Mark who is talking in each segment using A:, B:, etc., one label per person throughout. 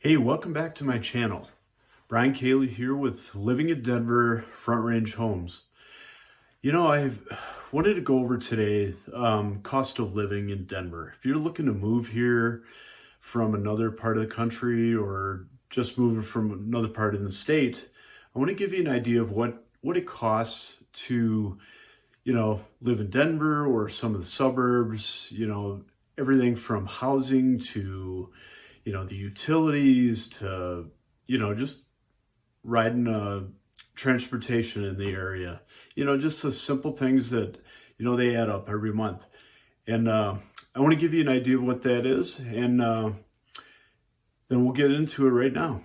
A: Hey, welcome back to my channel. Brian Cayley here with Living in Denver Front Range Homes. I've wanted to go over today cost of living in Denver. If you're looking to move here from another part of the country or just moving from another part of the state, I want to give you an idea of what it costs to, live in Denver or some of the suburbs, everything from housing to the utilities to, just riding transportation in the area, just the simple things that, they add up every month. And I want to give you an idea of what that is. And then we'll get into it right now.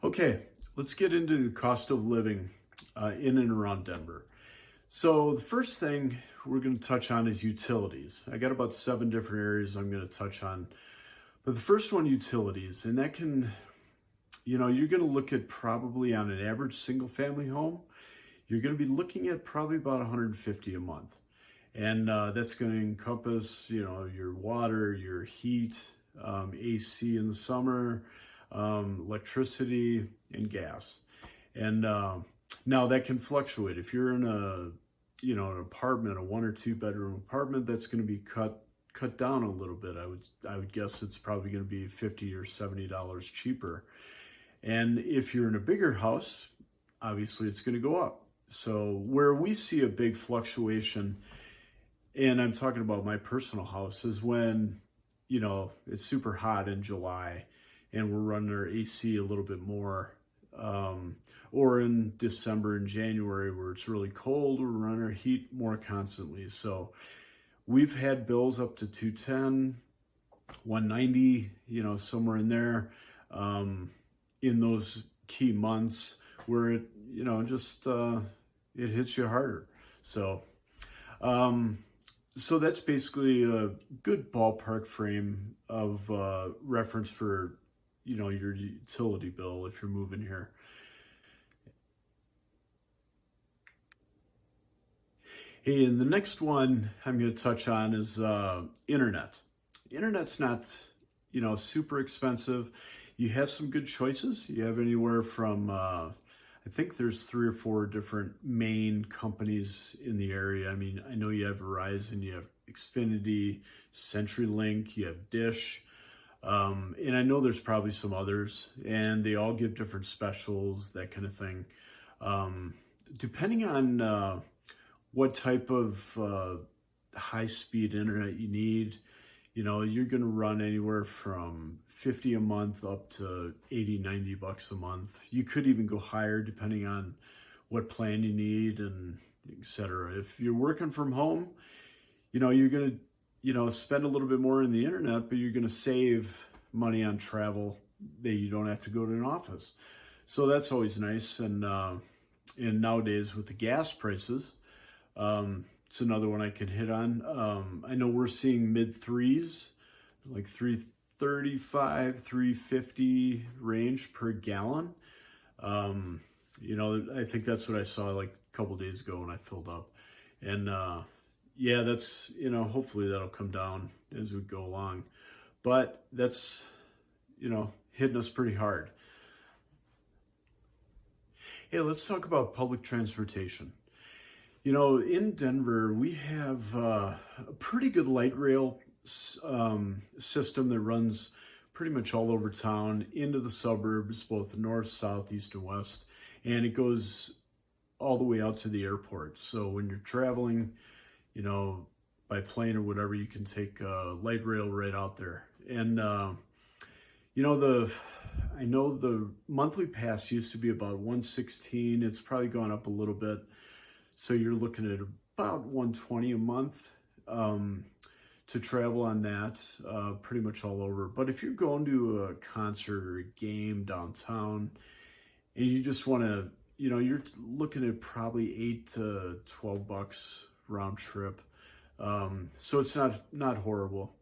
A: Okay, let's get into the cost of living in and around Denver. So the first thing we're going to touch on is utilities. I got about 7 different areas I'm going to touch on. But the first one, utilities, and that can, you're going to look at probably on an average single family home, you're going to be looking at probably about $150 a month. And that's going to encompass, your water, your heat, AC in the summer, electricity and gas. And now that can fluctuate. If you're in an apartment, a 1 or 2 bedroom apartment, that's going to be cut down a little bit. I would guess it's probably going to be $50 or $70 cheaper. And if you're in a bigger house, obviously it's going to go up. So where we see a big fluctuation, and I'm talking about my personal house, is when, it's super hot in July and we're running our AC a little bit more, or in December and January where it's really cold, we're running our heat more constantly. So we've had bills up to $210, $190, somewhere in there, in those key months where it, it hits you harder. So, so that's basically a good ballpark frame of reference for, your utility bill if you're moving here. Hey, and the next one I'm going to touch on is internet. Internet's not, super expensive. You have some good choices. You have anywhere from, I think there's 3 or 4 different main companies in the area. I mean, I know you have Verizon, you have Xfinity, CenturyLink, you have Dish. And I know there's probably some others, and they all give different specials, that kind of thing. Depending on what type of high-speed internet you need, you're going to run anywhere from $50 a month up to $80, $90 a month. You could even go higher depending on what plan you need and etc. If you're working from home, you're going to spend a little bit more in the internet, but you're going to save money on travel that you don't have to go to an office. So that's always nice. And nowadays with the gas prices, it's another one I can hit on. I know we're seeing mid 3s, like 335, 350 range per gallon. I think that's what I saw like a couple days ago when I filled up. And, yeah, that's, hopefully that'll come down as we go along. But that's, hitting us pretty hard. Hey, let's talk about public transportation. In Denver, we have a pretty good light rail system that runs pretty much all over town into the suburbs, both north, south, east, and west. And it goes all the way out to the airport. So when you're traveling, by plane or whatever, you can take light rail right out there. And, I know the monthly pass used to be about $116. It's probably gone up a little bit. So you're looking at about $120 a month to travel on that, pretty much all over. But if you're going to a concert or a game downtown and you just want to, you're looking at probably $8 to $12 round trip. So it's not horrible.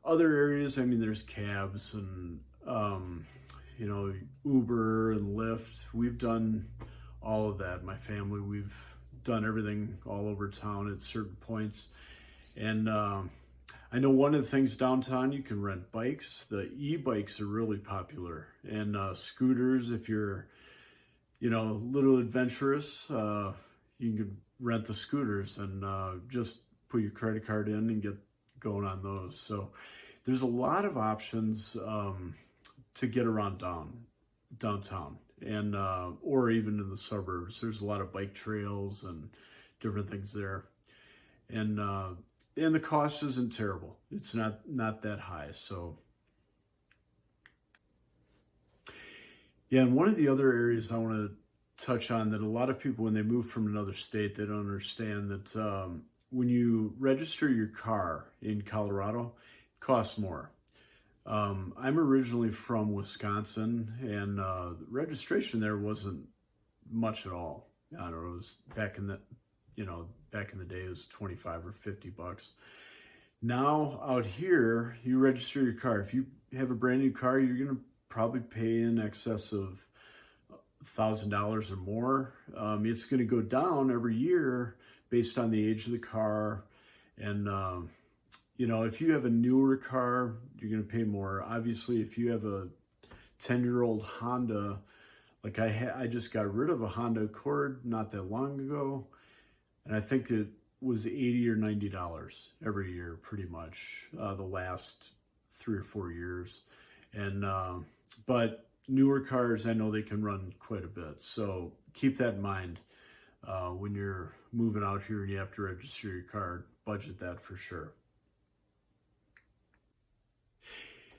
A: Other areas, I mean, there's cabs and, Uber and Lyft. We've done all of that. My family, we've done everything all over town at certain points. And I know one of the things downtown, you can rent bikes. The e-bikes are really popular, and scooters. If you're, a little adventurous, you can rent the scooters and just put your credit card in and get going on those. So there's a lot of options to get around downtown, and or even in the suburbs. There's a lot of bike trails and different things there, and the cost isn't terrible. It's not that high. So yeah, and one of the other areas I want to touch on that a lot of people, when they move from another state, they don't understand that when you register your car in Colorado, it costs more. I'm originally from Wisconsin, and the registration there wasn't much at all. I don't know, it was back in the day, it was 25 or 50 bucks. Now out here, you register your car. If you have a brand new car, you're going to probably pay in excess of $1,000 or more. It's going to go down every year based on the age of the car. And, if you have a newer car, you're going to pay more. Obviously, if you have a 10-year-old Honda, like I just got rid of a Honda Accord not that long ago, and I think it was $80 or $90 every year, pretty much, the last 3 or 4 years. And but newer cars, I know they can run quite a bit. So keep that in mind when you're moving out here and you have to register your car. Budget that for sure.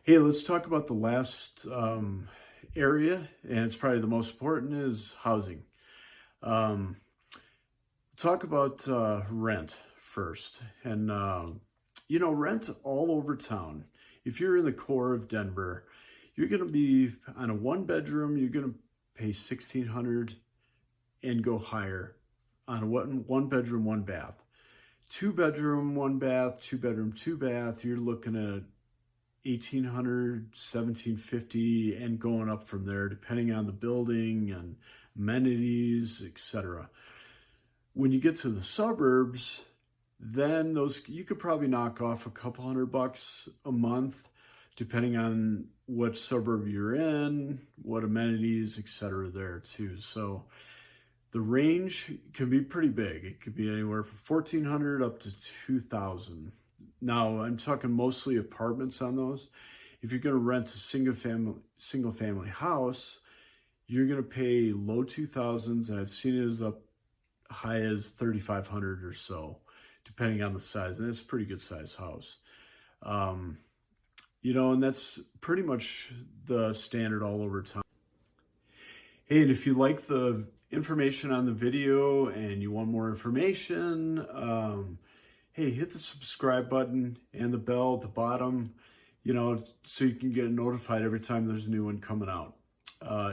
A: Hey, let's talk about the last area, and it's probably the most important, is housing. Talk about rent first. And, rent all over town. If you're in the core of Denver, you're going to be on a 1-bedroom, you're going to pay $1,600 and go higher on a 1-bedroom, 1-bath. 2-bedroom, 1-bath, 2-bedroom, 2-bath, you're looking at $1,800, $1,750, and going up from there, depending on the building and amenities, etc. When you get to the suburbs, then you could probably knock off a couple $100 a month, depending on what suburb you're in, what amenities, etc. there too. So the range can be pretty big. It could be anywhere from $1,400 up to $2,000. Now, I'm talking mostly apartments on those. If you're going to rent a single family house, you're going to pay low 2000s, and I've seen it as up high as 3,500 or so, depending on the size, and it's a pretty good size house. And that's pretty much the standard all over town. Hey, and if you like the information on the video and you want more information, hey, hit the subscribe button and the bell at the bottom, so you can get notified every time there's a new one coming out.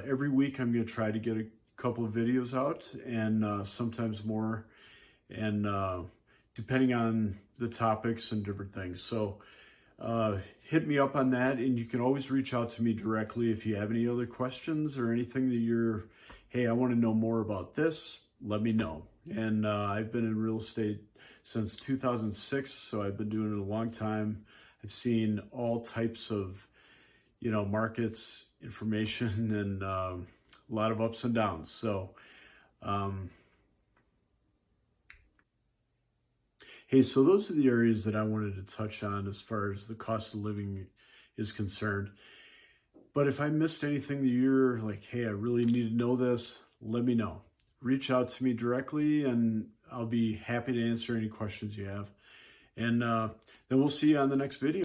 A: Every week I'm going to try to get a couple of videos out, and sometimes more, and depending on the topics and different things. So hit me up on that, and you can always reach out to me directly if you have any other questions or anything that hey, I want to know more about this, let me know. And I've been in real estate since 2006, so I've been doing it a long time. I've seen all types of, markets, information, and a lot of ups and downs. So, hey, so those are the areas that I wanted to touch on as far as the cost of living is concerned. But if I missed anything that you're like, hey, I really need to know this, let me know. Reach out to me directly, and I'll be happy to answer any questions you have. And then we'll see you on the next video.